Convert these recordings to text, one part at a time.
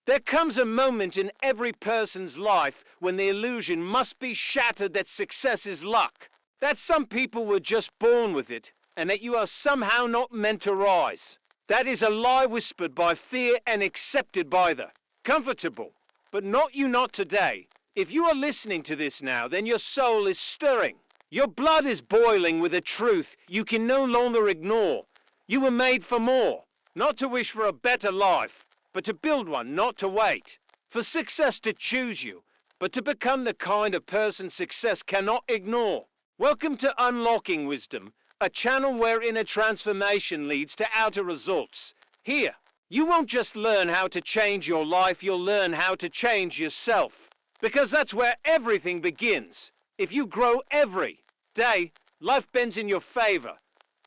There comes a moment in every person's life when the illusion must be shattered that success is luck, that some people were just born with it, and that you are somehow not meant to rise. That is a lie whispered by fear and accepted by the comfortable. But not today. If you are listening to this now, then your soul is stirring. Your blood is boiling with a truth you can no longer ignore. You were made for more, not to wish for a better life, but to build one, not to wait. For success to choose you, but to become the kind of person success cannot ignore. Welcome to Unlocking Wisdom, a channel where inner transformation leads to outer results. Here, you won't just learn how to change your life, you'll learn how to change yourself. Because that's where everything begins. If you grow every day, life bends in your favor.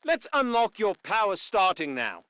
Let's unlock your power starting now.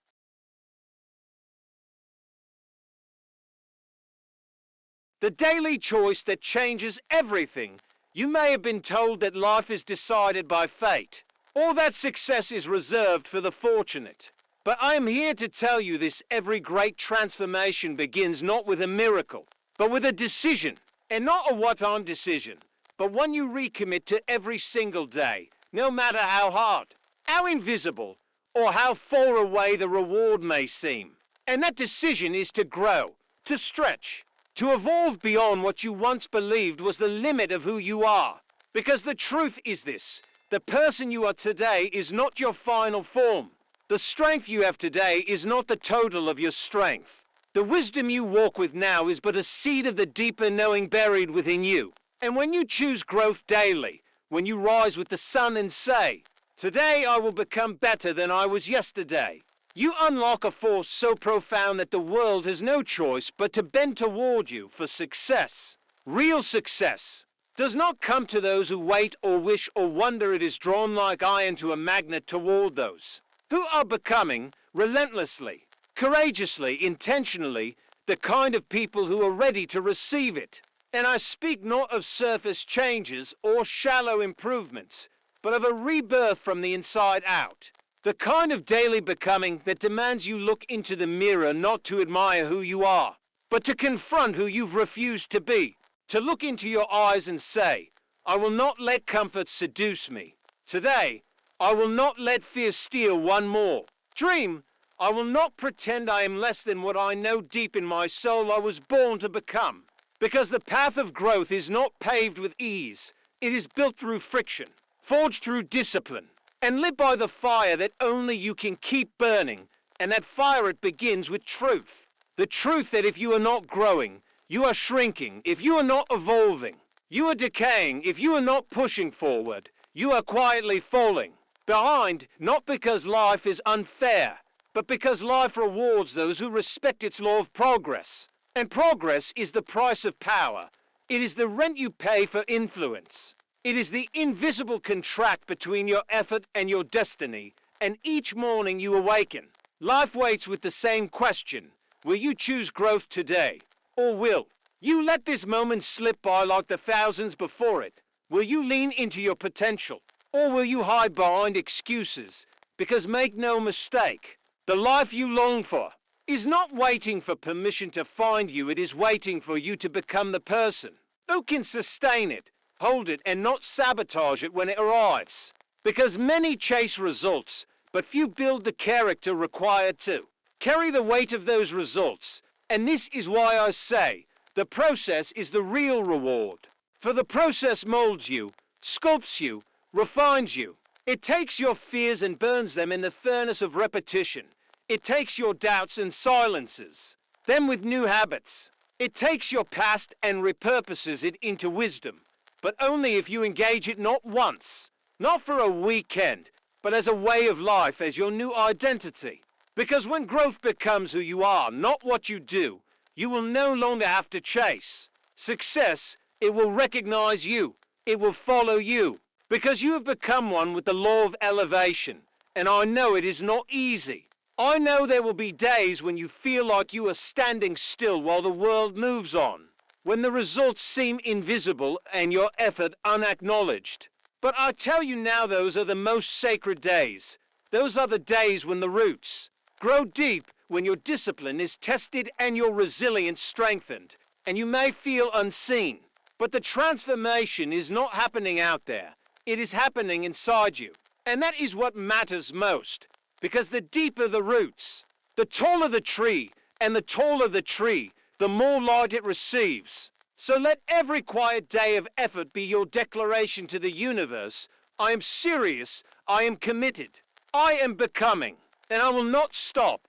The daily choice that changes everything. You may have been told that life is decided by fate, or that success is reserved for the fortunate. But I am here to tell you this: every great transformation begins not with a miracle, but with a decision. And not a what-on decision, but one you recommit to every single day, no matter how hard, how invisible, or how far away the reward may seem. And that decision is to grow, to stretch, to evolve beyond what you once believed was the limit of who you are. Because the truth is this: the person you are today is not your final form. The strength you have today is not the total of your strength. The wisdom you walk with now is but a seed of the deeper knowing buried within you. And when you choose growth daily, when you rise with the sun and say, "Today I will become better than I was yesterday," you unlock a force so profound that the world has no choice but to bend toward you for success. Real success does not come to those who wait or wish or wonder. It is drawn like iron to a magnet toward those who are becoming relentlessly, courageously, intentionally, the kind of people who are ready to receive it. And I speak not of surface changes or shallow improvements, but of a rebirth from the inside out. The kind of daily becoming that demands you look into the mirror not to admire who you are, but to confront who you've refused to be. To look into your eyes and say, "I will not let comfort seduce me. Today, I will not let fear steal one more dream. I will not pretend I am less than what I know deep in my soul I was born to become." Because the path of growth is not paved with ease. It is built through friction, forged through discipline, and lit by the fire that only you can keep burning. And that fire, it begins with truth. The truth that if you are not growing, you are shrinking. If you are not evolving, you are decaying. If you are not pushing forward, you are quietly falling behind, not because life is unfair, but because life rewards those who respect its law of progress. And progress is the price of power. It is the rent you pay for influence. It is the invisible contract between your effort and your destiny. And each morning you awaken, life waits with the same question: will you choose growth today? Or will you let this moment slip by like the thousands before it? Will you lean into your potential? Or will you hide behind excuses? Because make no mistake, the life you long for is not waiting for permission to find you. It is waiting for you to become the person who can sustain it, hold it, and not sabotage it when it arrives. Because many chase results, but few build the character required to carry the weight of those results. And this is why I say, the process is the real reward. For the process molds you, sculpts you, refines you. It takes your fears and burns them in the furnace of repetition. It takes your doubts and silences them with new habits. It takes your past and repurposes it into wisdom, but only if you engage it not once, not for a weekend, but as a way of life, as your new identity. Because when growth becomes who you are, not what you do, you will no longer have to chase success. It will recognize you. It will follow you. Because you have become one with the law of elevation. And I know it is not easy. I know there will be days when you feel like you are standing still while the world moves on. When the results seem invisible and your effort unacknowledged. But I tell you now, those are the most sacred days. Those are the days when the roots grow deep, when your discipline is tested and your resilience strengthened, and you may feel unseen. But the transformation is not happening out there. It is happening inside you. And that is what matters most. Because the deeper the roots, the taller the tree, and the taller the tree, the more light it receives. So let every quiet day of effort be your declaration to the universe. I am serious. I am committed. I am becoming. And I will not stop.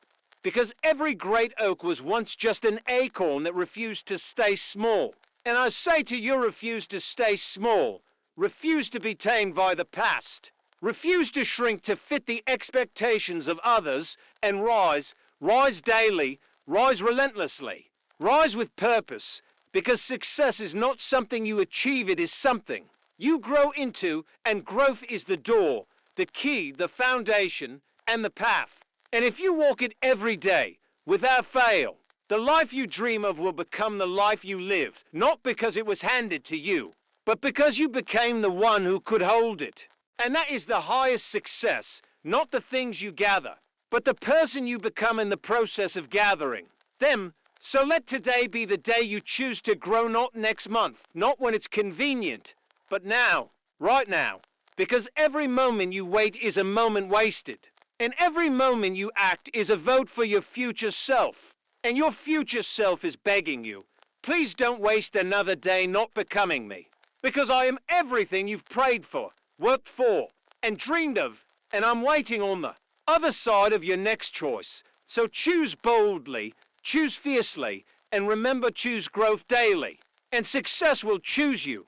Because every great oak was once just an acorn that refused to stay small. And I say to you, refuse to stay small. Refuse to be tamed by the past. Refuse to shrink to fit the expectations of others, and rise daily, rise relentlessly, rise with purpose, because success is not something you achieve, it is something you grow into, and growth is the door, the key, the foundation, and the path. And if you walk it every day, without fail, the life you dream of will become the life you lived, not because it was handed to you, but because you became the one who could hold it. And that is the highest success, not the things you gather, but the person you become in the process of gathering them. So let today be the day you choose to grow, not next month, not when it's convenient, but now, right now. Because every moment you wait is a moment wasted. And every moment you act is a vote for your future self. And your future self is begging you, please don't waste another day not becoming me. Because I am everything you've prayed for, worked for, and dreamed of, and I'm waiting on the other side of your next choice. So choose boldly, choose fiercely, and remember, choose growth daily, and success will choose you.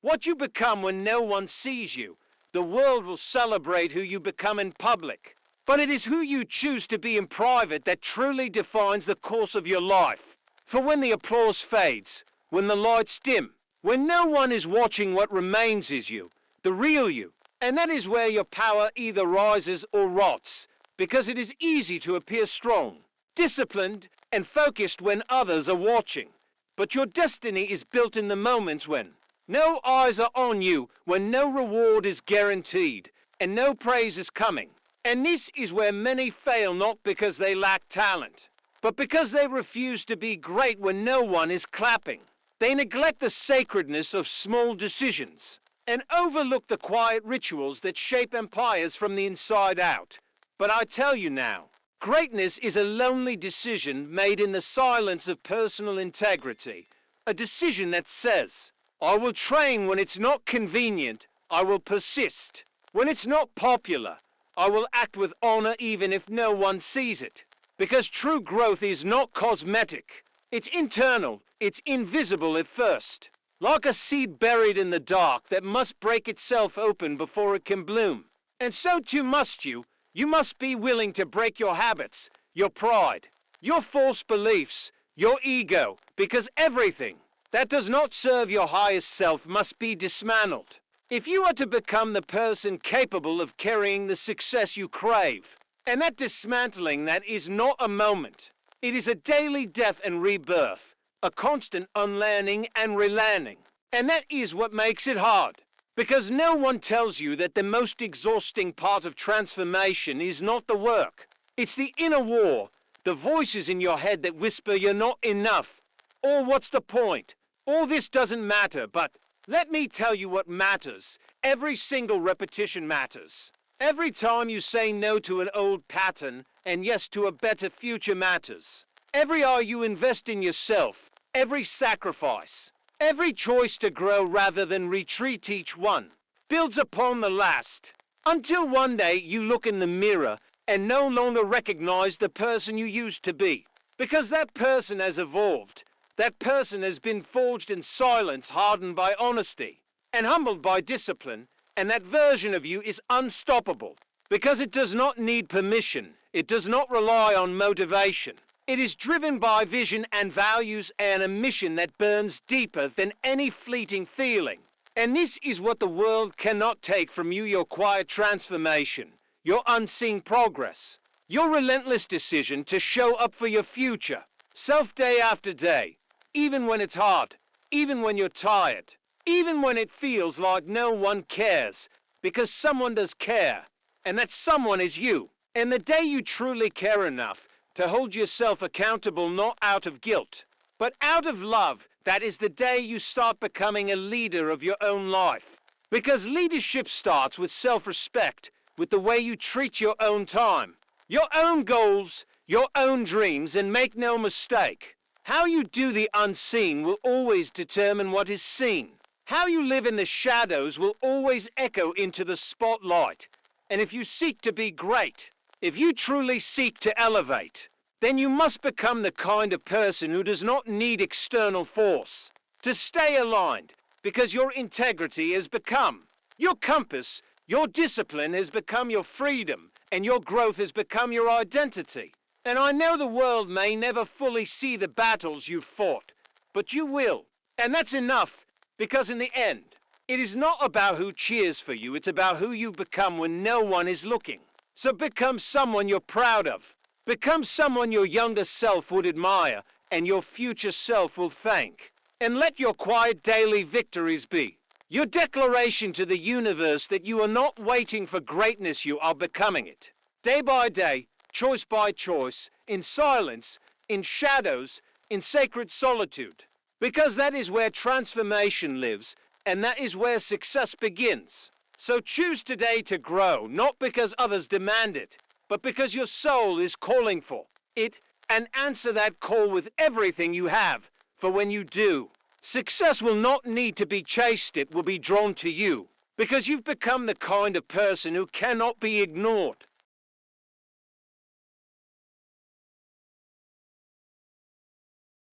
What you become when no one sees you, the world will celebrate who you become in public. But it is who you choose to be in private that truly defines the course of your life. For when the applause fades, when the lights dim, when no one is watching, what remains is you, the real you. And that is where your power either rises or rots, because it is easy to appear strong, disciplined, and focused when others are watching. But your destiny is built in the moments when no eyes are on you, when no reward is guaranteed, and no praise is coming. And this is where many fail, not because they lack talent, but because they refuse to be great when no one is clapping. They neglect the sacredness of small decisions and overlook the quiet rituals that shape empires from the inside out. But I tell you now, greatness is a lonely decision made in the silence of personal integrity. A decision that says, I will train when it's not convenient, I will persist. When it's not popular, I will act with honor even if no one sees it. Because true growth is not cosmetic. It's internal. It's invisible at first. Like a seed buried in the dark that must break itself open before it can bloom. And so too must you. You must be willing to break your habits, your pride, your false beliefs, your ego. Because everything that does not serve your highest self must be dismantled. If you are to become the person capable of carrying the success you crave, and that dismantling, that is not a moment. It is a daily death and rebirth, a constant unlearning and relearning. And that is what makes it hard. Because no one tells you that the most exhausting part of transformation is not the work. It's the inner war, the voices in your head that whisper you're not enough. Or what's the point? All this doesn't matter, but let me tell you what matters. Every single repetition matters. Every time you say no to an old pattern and yes to a better future matters. Every hour you invest in yourself, every sacrifice, every choice to grow rather than retreat, each one builds upon the last. Until one day you look in the mirror and no longer recognize the person you used to be. Because that person has evolved. That person has been forged in silence, hardened by honesty, and humbled by discipline, and that version of you is unstoppable, because it does not need permission, it does not rely on motivation. It is driven by vision and values and a mission that burns deeper than any fleeting feeling. And this is what the world cannot take from you, your quiet transformation, your unseen progress, your relentless decision to show up for your future, self day after day. Even when it's hard, even when you're tired, even when it feels like no one cares, because someone does care, and that someone is you. And the day you truly care enough to hold yourself accountable not out of guilt, but out of love, that is the day you start becoming a leader of your own life. Because leadership starts with self-respect, with the way you treat your own time, your own goals, your own dreams, and make no mistake, how you do the unseen will always determine what is seen. How you live in the shadows will always echo into the spotlight. And if you seek to be great, if you truly seek to elevate, then you must become the kind of person who does not need external force to stay aligned, because your integrity has become your compass, your discipline has become your freedom, and your growth has become your identity. And I know the world may never fully see the battles you've fought, but you will. And that's enough, because in the end, it is not about who cheers for you, it's about who you become when no one is looking. So become someone you're proud of. Become someone your younger self would admire and your future self will thank. And let your quiet daily victories be your declaration to the universe that you are not waiting for greatness, you are becoming it. Day by day, choice by choice, in silence, in shadows, in sacred solitude. Because that is where transformation lives, and that is where success begins. So choose today to grow, not because others demand it, but because your soul is calling for it, and answer that call with everything you have. For when you do, success will not need to be chased, it will be drawn to you, because you've become the kind of person who cannot be ignored.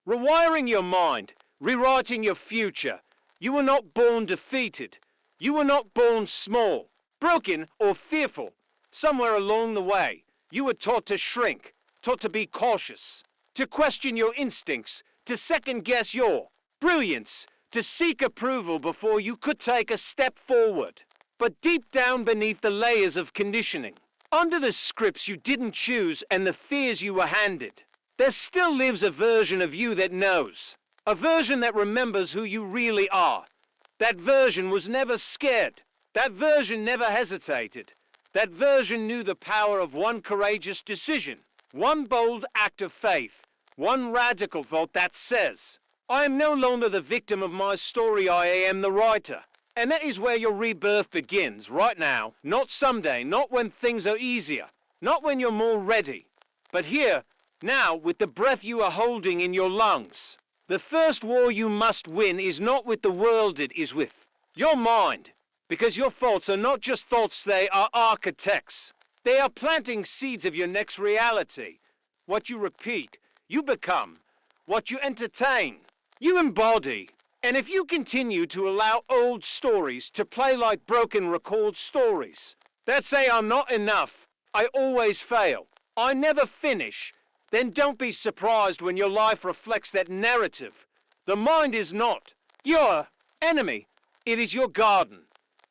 Rewiring your mind, rewriting your future. You were not born defeated. You were not born small, broken, or fearful. Somewhere along the way, you were taught to shrink, taught to be cautious, to question your instincts, to second-guess your brilliance, to seek approval before you could take a step forward. But deep down beneath the layers of conditioning, under the scripts you didn't choose and the fears you were handed, there still lives a version of you that knows, a version that remembers who you really are. That version was never scared. That version never hesitated. That version knew the power of one courageous decision, one bold act of faith, one radical thought that says, I am no longer the victim of my story, I am the writer. And that is where your rebirth begins, right now, not someday, not when things are easier, not when you're more ready, but here, now, with the breath you are holding in your lungs. The first war you must win is not with the world, it is with your mind. Because your thoughts are not just thoughts, they are architects. They are planting seeds of your next reality. What you repeat, you become. What you entertain, you embody. And if you continue to allow old stories to play like broken record stories, that say I'm not enough, I always fail, I never finish, then don't be surprised when your life reflects that narrative. The mind is not your enemy, it is your garden.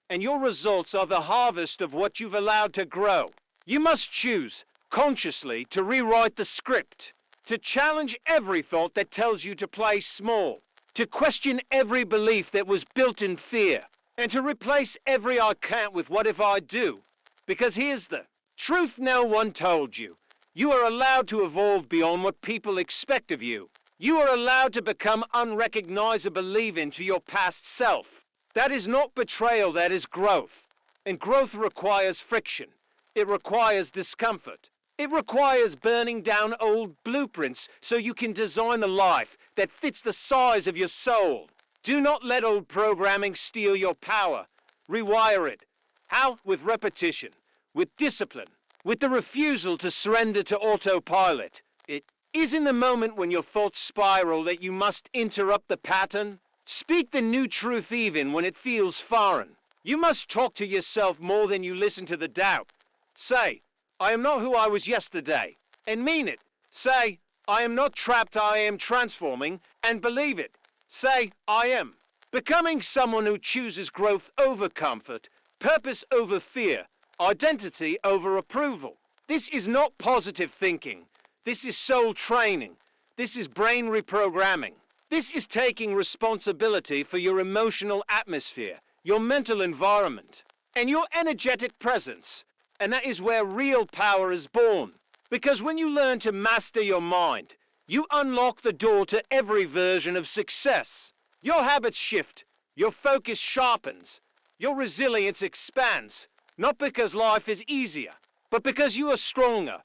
And your results are the harvest of what you've allowed to grow. You must choose, consciously, to rewrite the script, to challenge every thought that tells you to play small, to question every belief that was built in fear, and to replace every I can't with what if I do. Because here's the truth no one told you. You are allowed to evolve beyond what people expect of you. You are allowed to become unrecognizable leave-in to your past self. That is not betrayal, that is growth. And growth requires friction. It requires discomfort. It requires burning down old blueprints so you can design a life that fits the size of your soul. Do not let old programming steal your power. Rewire it. How? With repetition, with discipline, with the refusal to surrender to autopilot. It is in the moment when your thoughts spiral that you must interrupt the pattern. Speak the new truth even when it feels foreign. You must talk to yourself more than you listen to the doubt. Say, I am not who I was yesterday, and mean it. Say, I am not trapped, I am transforming, and believe it. Say, I am. Becoming someone who chooses growth over comfort, purpose over fear, identity over approval. This is not positive thinking. This is soul training. This is brain reprogramming. This is taking responsibility for your emotional atmosphere, your mental environment. and your energetic presence. And that is where real power is born. Because when you learn to master your mind, you unlock the door to every version of success. Your habits shift, your focus sharpens, your resilience expands, not because life is easier, but because you are stronger.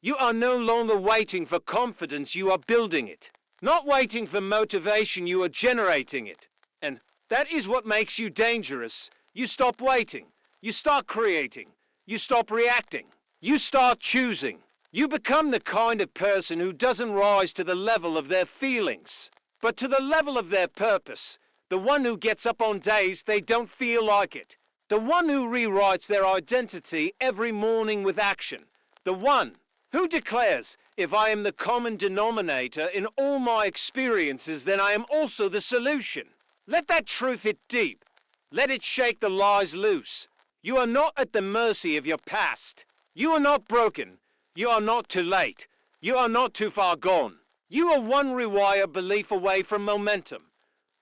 You are no longer waiting for confidence, you are building it. Not waiting for motivation, you are generating it. And that is what makes you dangerous. You stop waiting, you start creating, you stop reacting, you start choosing. You become the kind of person who doesn't rise to the level of their feelings, but to the level of their purpose. The one who gets up on days they don't feel like it. The one who rewrites their identity every morning with action. The one who declares, if I am the common denominator in all my experiences, then I am also the solution. Let that truth hit deep. Let it shake the lies loose. You are not at the mercy of your past. You are not broken. You are not too late. You are not too far gone. You are one rewired belief away from momentum.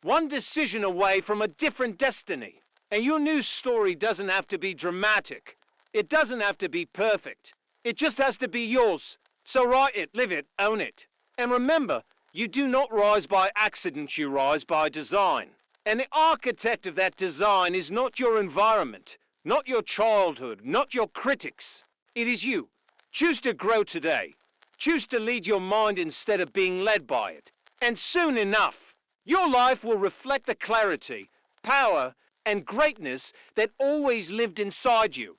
One decision away from a different destiny. And your new story doesn't have to be dramatic. It doesn't have to be perfect. It just has to be yours. So write it, live it, own it. And remember, you do not rise by accident, you rise by design. And the architect of that design is not your environment, not your childhood, not your critics. It is you. Choose to grow today. Choose to lead your mind instead of being led by it. And soon enough, your life will reflect the clarity, power, and greatness that always lived inside you.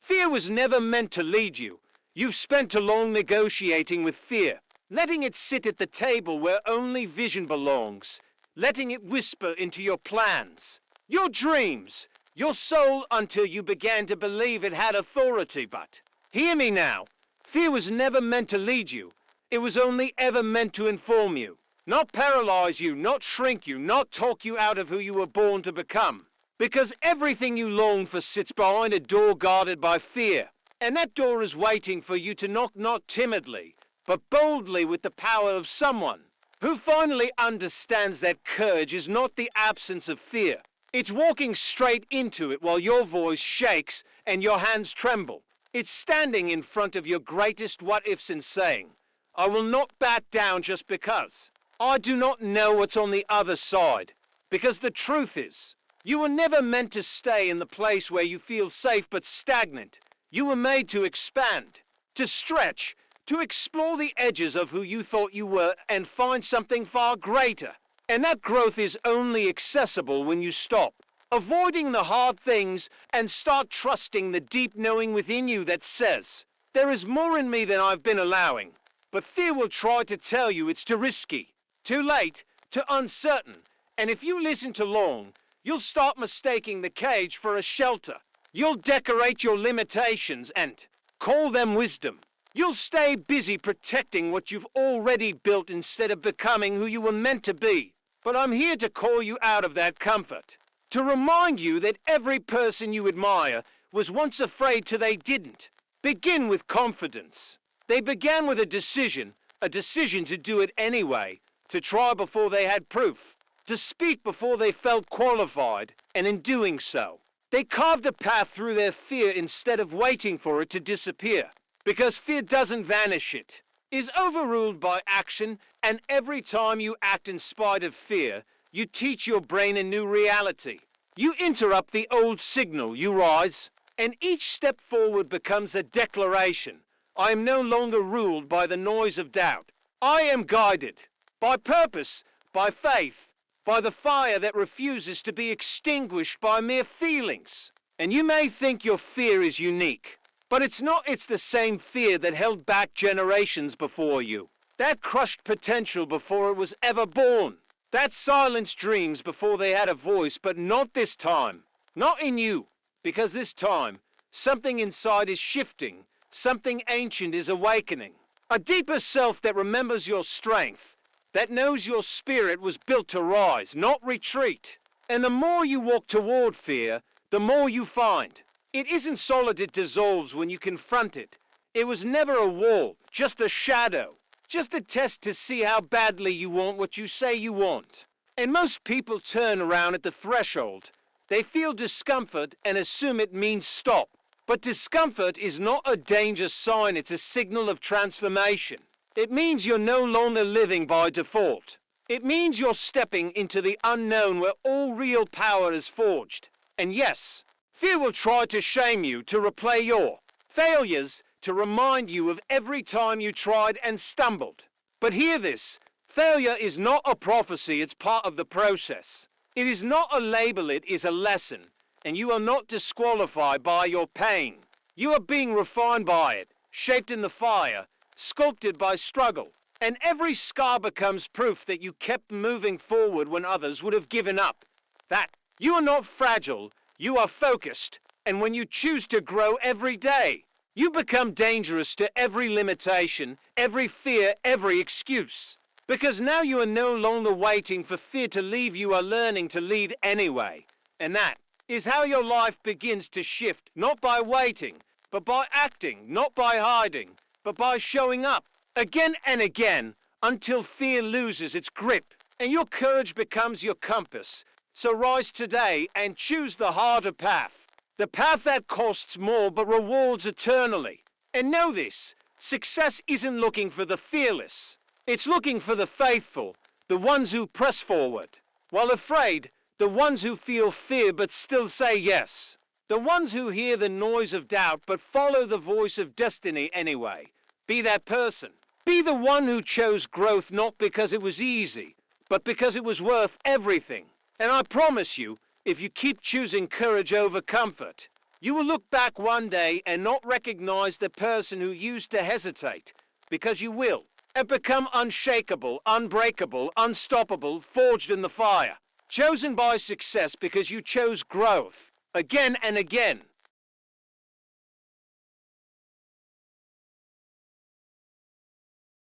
Fear was never meant to lead you. You've spent too long negotiating with fear, letting it sit at the table where only vision belongs, letting it whisper into your plans, your dreams, your soul until you began to believe it had authority. But hear me now. Fear was never meant to lead you. It was only ever meant to inform you, not paralyze you, not shrink you, not talk you out of who you were born to become. Because everything you long for sits behind a door guarded by fear. And that door is waiting for you to knock not timidly, but boldly with the power of someone who finally understands that courage is not the absence of fear. It's walking straight into it while your voice shakes and your hands tremble. It's standing in front of your greatest what-ifs and saying, I will not back down just because. I do not know what's on the other side. Because the truth is, you were never meant to stay in the place where you feel safe but stagnant. You were made to expand, to stretch, to explore the edges of who you thought you were and find something far greater. And that growth is only accessible when you stop avoiding the hard things and start trusting the deep knowing within you that says, there is more in me than I've been allowing. But fear will try to tell you it's too risky, too late, too uncertain. And if you listen too long, you'll start mistaking the cage for a shelter. You'll decorate your limitations and call them wisdom. You'll stay busy protecting what you've already built instead of becoming who you were meant to be. But I'm here to call you out of that comfort, to remind you that every person you admire was once afraid till they didn't. Begin with confidence. They began with a decision to do it anyway, to try before they had proof, to speak before they felt qualified, and in doing so, they carved a path through their fear instead of waiting for it to disappear. Because fear doesn't vanish, it is overruled by action, and every time you act in spite of fear, you teach your brain a new reality. You interrupt the old signal, you rise, and each step forward becomes a declaration. I am no longer ruled by the noise of doubt. I am guided by purpose, by faith, by the fire that refuses to be extinguished by mere feelings. And you may think your fear is unique, but it's not. It's the same fear that held back generations before you, that crushed potential before it was ever born, that silenced dreams before they had a voice. But not this time, not in you, because this time, something inside is shifting, something ancient is awakening, a deeper self that remembers your strength, that knows your spirit was built to rise, not retreat. And the more you walk toward fear, the more you find. It isn't solid, it dissolves when you confront it. It was never a wall, just a shadow. Just a test to see how badly you want what you say you want. And most people turn around at the threshold. They feel discomfort and assume it means stop. But discomfort is not a danger sign, it's a signal of transformation. It means you're no longer living by default. It means you're stepping into the unknown where all real power is forged. And yes, fear will try to shame you, to replay your failures, to remind you of every time you tried and stumbled. But hear this, failure is not a prophecy, it's part of the process. It is not a label, it is a lesson. And you are not disqualified by your pain. You are being refined by it, shaped in the fire, sculpted by struggle. And every scar becomes proof that you kept moving forward when others would have given up. That you are not fragile, you are focused. And when you choose to grow every day, you become dangerous to every limitation, every fear, every excuse. Because now you are no longer waiting for fear to leave, you are learning to lead anyway. And that is how your life begins to shift, not by waiting, but by acting, not by hiding, but by showing up again and again until fear loses its grip and your courage becomes your compass. So rise today and choose the harder path, the path that costs more but rewards eternally. And know this, success isn't looking for the fearless, it's looking for the faithful, the ones who press forward. While afraid, the ones who feel fear but still say yes. The ones who hear the noise of doubt but follow the voice of destiny anyway. Be that person. Be the one who chose growth not because it was easy, but because it was worth everything. And I promise you, if you keep choosing courage over comfort, you will look back one day and not recognize the person who used to hesitate, because you will, and become unshakable, unbreakable, unstoppable, forged in the fire. Chosen by success because you chose growth, again and again.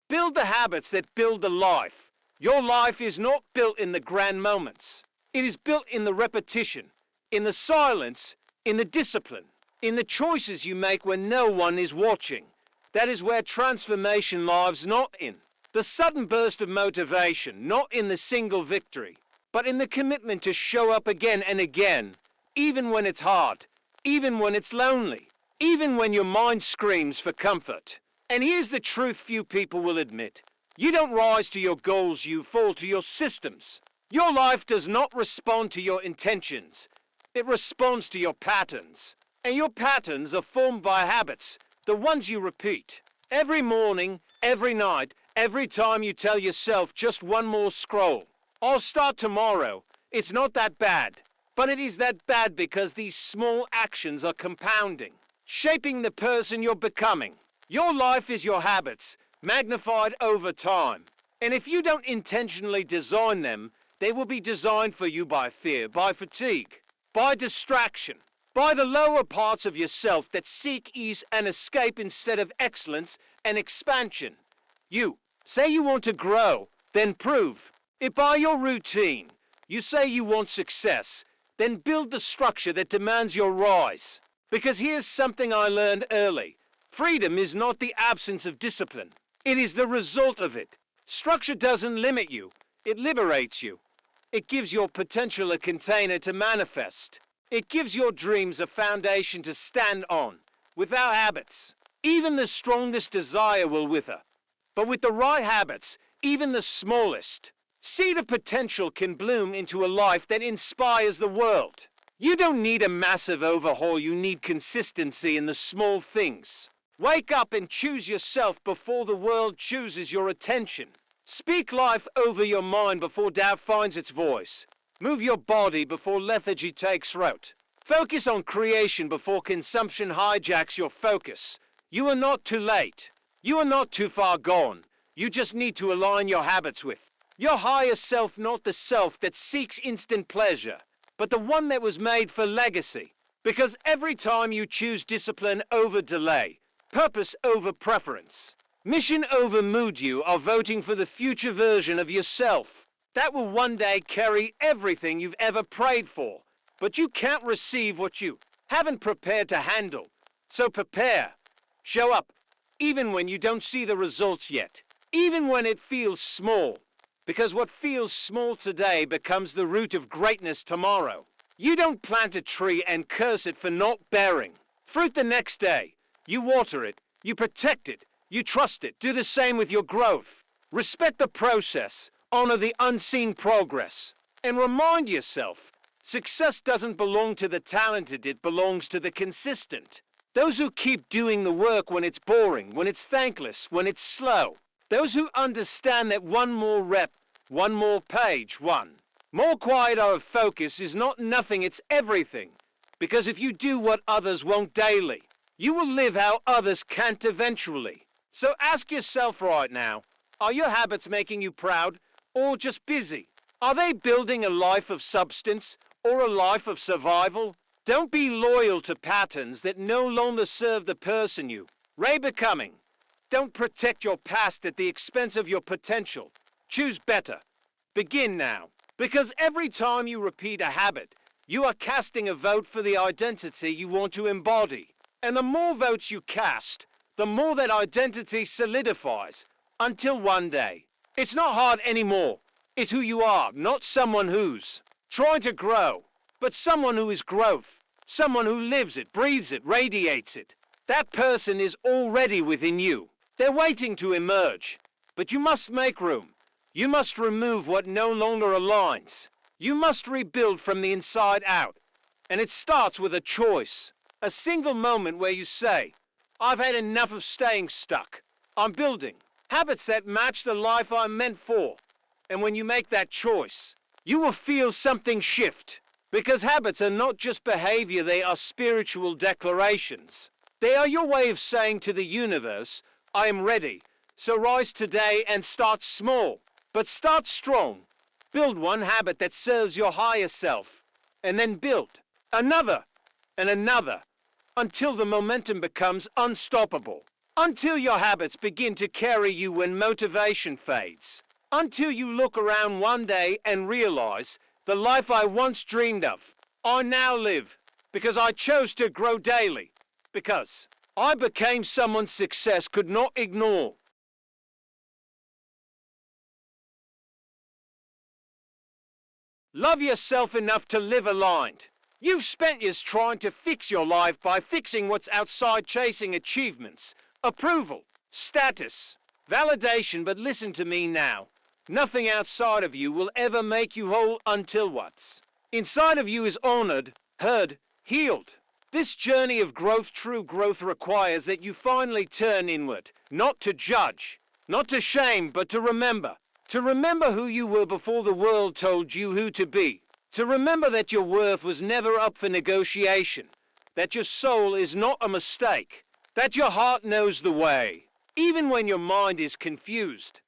Build the habits that build the life. Your life is not built in the grand moments. It is built in the repetition, in the silence, in the discipline, in the choices you make when no one is watching. That is where transformation lives, not in the sudden burst of motivation, not in the single victory, but in the commitment to show up again and again, even when it's hard, even when it's lonely, even when your mind screams for comfort. And here's the truth few people will admit. You don't rise to your goals, you fall to your systems. Your life does not respond to your intentions. It responds to your patterns. And your patterns are formed by habits, the ones you repeat. Every morning, every night, every time you tell yourself just one more scroll. I'll start tomorrow. It's not that bad. But it is that bad because these small actions are compounding, shaping the person you're becoming. Your life is your habits, magnified over time. And if you don't intentionally design them, they will be designed for you by fear, by fatigue, by distraction, by the lower parts of yourself that seek ease and escape instead of excellence and expansion. You say you want to grow, then prove. If by your routine you say you want success, then build the structure that demands your rise. Because here's something I learned early. Freedom is not the absence of discipline. It is the result of it. Structure doesn't limit you. It liberates you. It gives your potential a container to manifest. It gives your dreams a foundation to stand on. Without habits, even the strongest desire will wither. But with the right habits, even the smallest seed of potential can bloom into a life that inspires the world. You don't need a massive overhaul, you need consistency in the small things. Wake up and choose yourself before the world chooses your attention. Speak life over your mind before doubt finds its voice. Move your body before lethargy takes root. Focus on creation before consumption hijacks your focus. You are not too late. You are not too far gone. You just need to align your habits with your higher self, not the self that seeks instant pleasure, but the one that was made for legacy. Because every time you choose discipline over delay, purpose over preference, mission over mood, you are voting for the future version of yourself that will one day carry everything you've ever prayed for. But you can't receive what you haven't prepared to handle. So prepare. Show up, even when you don't see the results yet. even when it feels small. Because what feels small today becomes the root of greatness tomorrow. You don't plant a tree and curse it for not bearing fruit the next day. You water it, you protect it, you trust it. Do the same with your growth. Respect the process, honor the unseen progress, and remind yourself, success doesn't belong to the talented, it belongs to the consistent. Those who keep doing the work when it's boring, when it's thankless, when it's slow. Those who understand that one more rep, one more page, one more quiet hour of focus is not nothing, it's everything. Because if you do what others won't daily, you will live how others can't eventually. So ask yourself right now, are your habits making you proud or just busy? Are they building a life of substance or a life of survival? Don't be loyal to patterns that no longer serve the person you are becoming. Don't protect your past at the expense of your potential. Choose better. Begin now. Because every time you repeat a habit, you are casting a vote for the identity you want to embody. And the more votes you cast, the more that identity solidifies. Until one day, it's not hard anymore. It's who you are, not someone who's trying to grow, but someone who is growth. Someone who lives it, breathes it, radiates it. That person is already within you. They're waiting to emerge. But you must make room. You must remove what no longer aligns. You must rebuild from the inside out. And it starts with a choice. A single moment where you say, I've had enough of staying stuck. I'm building habits that match the life I'm meant for. And when you make that choice, you will feel something shift. Because habits are not just behavior, they are spiritual declarations. They are your way of saying to the universe, I am ready. So rise today and start small. But start strong. Build one habit that serves your higher self. And then build another and another until the momentum becomes unstoppable. Until your habits begin to carry you when motivation fades. Until you look around one day and realize the life I once dreamed of, I now live. Because I chose to grow daily. Because I became someone success could not ignore. Love yourself enough to live aligned. You've spent years trying to fix your life by fixing what's outside, chasing achievements, approval, status, validation, but listen to me now. Nothing outside of you will ever make you whole until what's inside of you is honored, heard, healed. This journey of growth, true growth, requires that you finally turn inward, not to judge, not to shame, but to remember. To remember who you were before the world told you who to be. To remember that your worth was never up for negotiation. That your soul is not a mistake. That your heart knows the way, even when your mind is confused.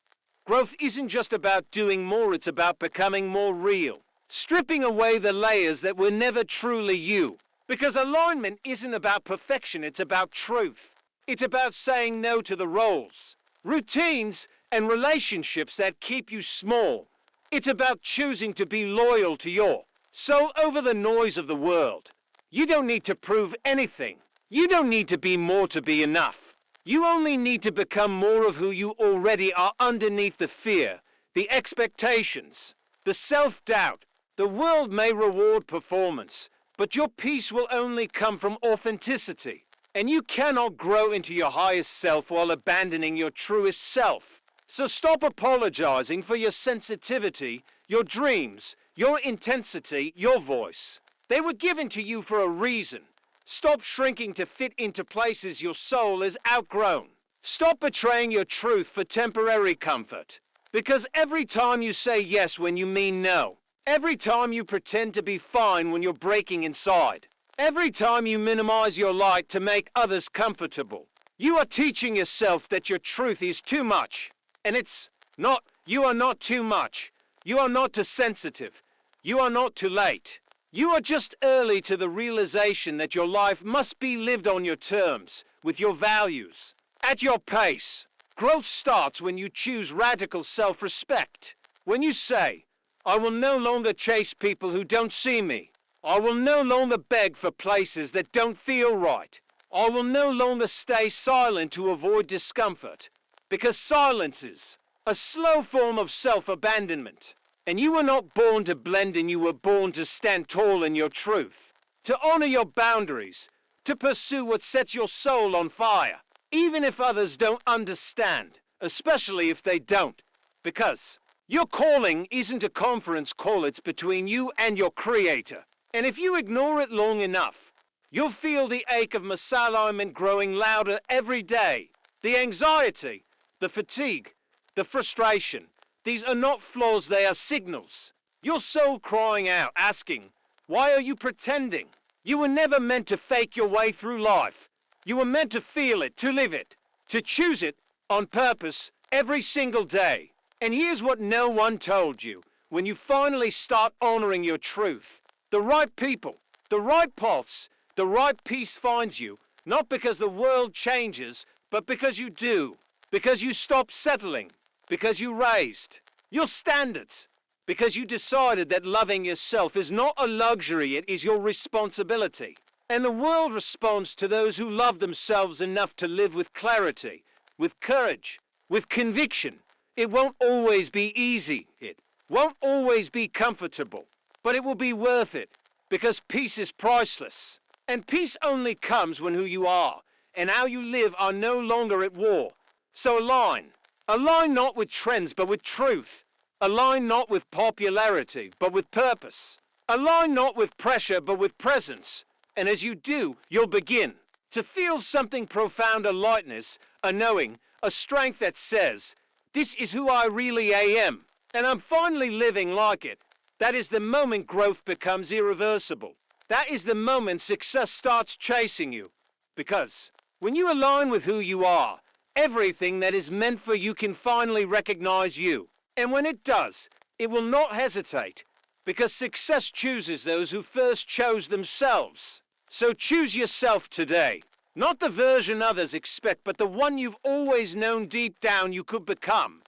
Growth isn't just about doing more, it's about becoming more real. Stripping away the layers that were never truly you. Because alignment isn't about perfection, it's about truth. It's about saying no to the roles, routines, and relationships that keep you small. It's about choosing to be loyal to your soul over the noise of the world. You don't need to prove anything. You don't need to be more to be enough. You only need to become more of who you already are underneath the fear, the expectations, the self-doubt. The world may reward performance, but your peace will only come from authenticity. And you cannot grow into your highest self while abandoning your truest self. So stop apologizing for your sensitivity, your dreams, your intensity, your voice. They were given to you for a reason. Stop shrinking to fit into places your soul is outgrown. Stop betraying your truth for temporary comfort. Because every time you say yes when you mean no, every time you pretend to be fine when you're breaking inside, every time you minimize your light to make others comfortable, you are teaching yourself that your truth is too much. And it's not. You are not too much. You are not too sensitive. You are not too late. You are just early to the realization that your life must be lived on your terms, with your values, at your pace. Growth starts when you choose radical self-respect. When you say, I will no longer chase people who don't see me. I will no longer beg for places that don't feel right. I will no longer stay silent to avoid discomfort. Because silence is a slow form of self-abandonment. And you were not born to blend in, you were born to stand tall in your truth, to honor your boundaries, to pursue what sets your soul on fire, even if others don't understand, especially if they don't. Because your calling isn't a conference call, it's between you and your creator. And if you ignore it long enough, you'll feel the ache of misalignment growing louder every day. The anxiety, the fatigue, the frustration. These are not flaws, they are signals. Your soul crying out, asking, why are you pretending? You were never meant to fake your way through life. You were meant to feel it, to live it, to choose it on purpose every single day. And here's what no one told you. When you finally start honoring your truth, the right people, the right pulse, the right peace finds you, not because the world changes, but because you do. Because you stop settling. Because you raised your standards. Because you decided that loving yourself is not a luxury, it is your responsibility. And the world responds to those who love themselves enough to live with clarity, with courage, with conviction. It won't always be easy. It won't always be comfortable. But it will be worth it. Because peace is priceless. And peace only comes when who you are and how you live are no longer at war. So align. Align not with trends, but with truth. Align not with popularity, but with purpose. Align not with pressure, but with presence. And as you do, you'll begin to feel something profound, a lightness, a knowing, a strength that says, this is who I really am, and I'm finally living like it. That is the moment growth becomes irreversible. That is the moment success starts chasing you. Because when you align with who you are, everything that is meant for you can finally recognize you. And when it does, it will not hesitate. Because success chooses those who first chose themselves. So choose yourself today. Not the version others expect, but the one you've always known deep down you could become.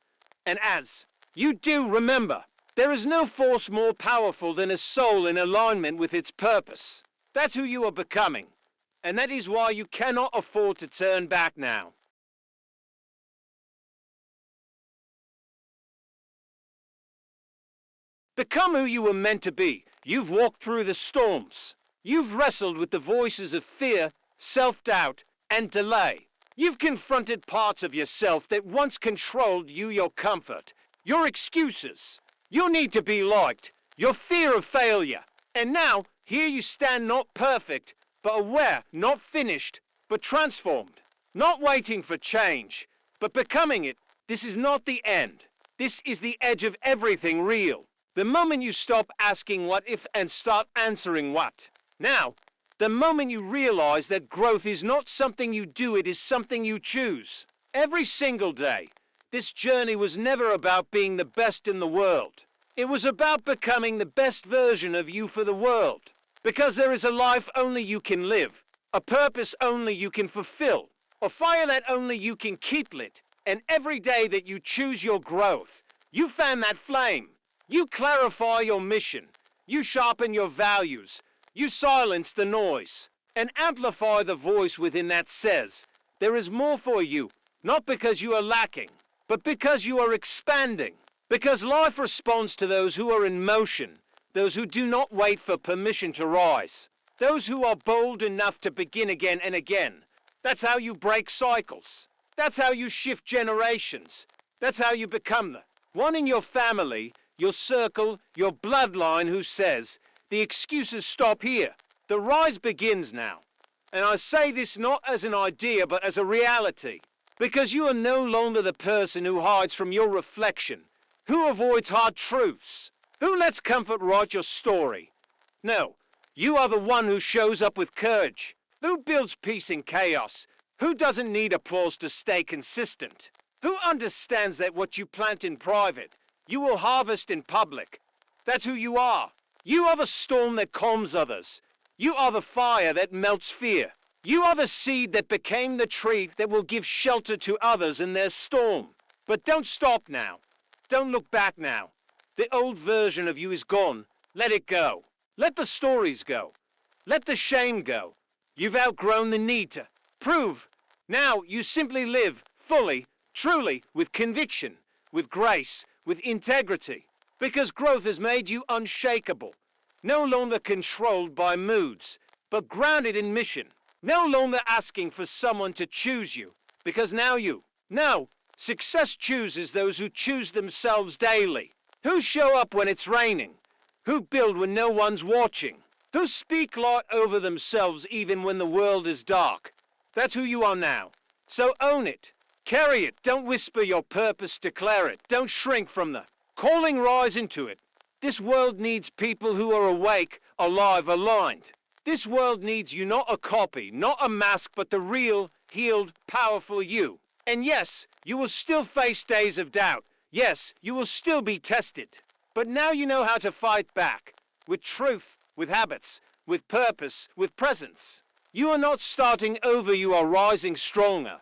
And as you do, remember, there is no force more powerful than a soul in alignment with its purpose. That's who you are becoming. And that is why you cannot afford to turn back now. Become who you were meant to be. You've walked through the storms. You've wrestled with the voices of fear, self-doubt, and delay. You've confronted parts of yourself that once controlled you, your comfort, your excuses, your need to be liked, your fear of failure. And now, here you stand, not perfect, but aware, not finished, but transformed. Not waiting for change, but becoming it. This is not the end. This is the edge of everything real. The moment you stop asking what if and start answering what. Now, the moment you realize that growth is not something you do, it is something you choose. Every single day, this journey was never about being the best in the world. It was about becoming the best version of you for the world. Because there is a life only you can live, a purpose only you can fulfill, a fire that only you can keep lit. And every day that you choose your growth, you fan that flame. You clarify your mission. You sharpen your values. You silence the noise and amplify the voice within that says, there is more for you, not because you are lacking, but because you are expanding. Because life responds to those who are in motion, those who do not wait for permission to rise, those who are bold enough to begin again and again. That's how you break cycles. That's how you shift generations. That's how you become the one in your family, your circle, your bloodline who says, the excuses stop here. The rise begins now. And I say this not as an idea, but as a reality. Because you are no longer the person who hides from your reflection, who avoids hard truths, who lets comfort write your story. No, you are the one who shows up with courage, who builds peace in chaos, who doesn't need applause to stay consistent, who understands that what you plant in private, you will harvest in public. That's who you are. You are the storm that calms others. You are the fire that melts fear. You are the seed that became the tree that will give shelter to others in their storm. But don't stop now. Don't look back now. The old version of you is gone. Let it go. Let the stories go. Let the shame go. You've outgrown the need to prove. Now you simply live fully, Truly, with conviction, with grace, with integrity. Because growth has made you unshakable. No longer controlled by moods, but grounded in mission. No longer asking for someone to choose you, because now, success chooses those who choose themselves daily. Who show up when it's raining, who build when no one's watching, who speak light over themselves even when the world is dark. That's who you are now. So own it, carry it, don't whisper your purpose, declare it, don't shrink from the calling, rise into it. This world needs people who are awake, alive, aligned. This world needs you, not a copy, not a mask, but the real, healed, powerful you. And yes, you will still face days of doubt. Yes, you will still be tested. But now you know how to fight back. With truth, with habits, with purpose, with presence. You are not starting over, you are rising stronger.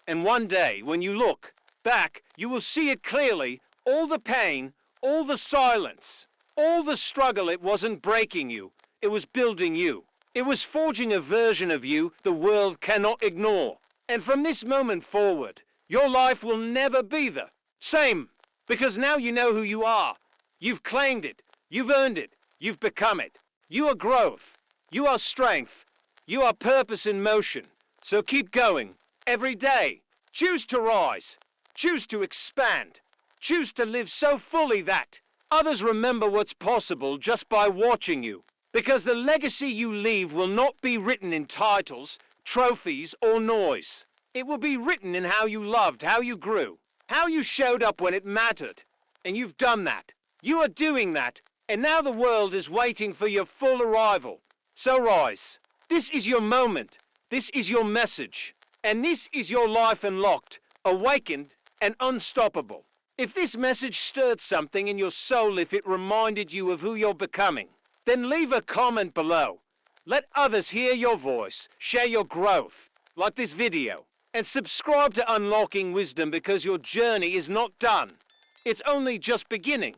And one day, when you look back, you will see it clearly. All the pain, all the silence, all the struggle, it wasn't breaking you. It was building you. It was forging a version of you the world cannot ignore. And from this moment forward, your life will never be the same. Because now you know who you are. You've claimed it. You've earned it. You've become it. You are growth. You are strength. You are purpose in motion. So keep going. Every day. Choose to rise. Choose to expand. Choose to live so fully that others remember what's possible just by watching you. Because the legacy you leave will not be written in titles, trophies, or noise. It will be written in how you loved, how you grew, how you showed up when it mattered. And you've done that. You are doing that. And now the world is waiting for your full arrival. So rise. This is your moment. This is your message. And this is your life unlocked, awakened, and unstoppable. If this message stirred something in your soul, if it reminded you of who you're becoming, then leave a comment below. Let others hear your voice, share your growth, like this video, and subscribe to Unlocking Wisdom, because your journey is not done. It's only just beginning.